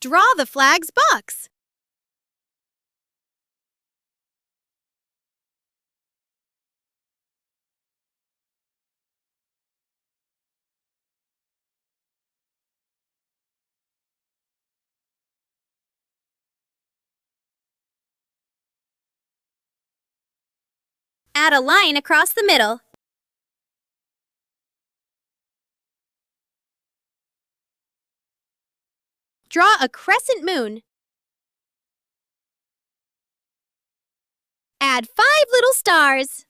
Draw the flag's box. Add a line across the middle. Draw a crescent moon. Add 5 little stars.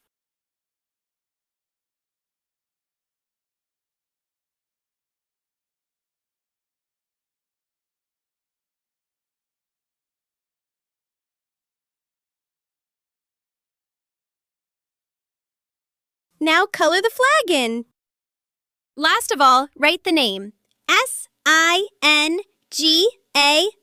Now color the flag in. Last of all, write the name. SINGAPORE.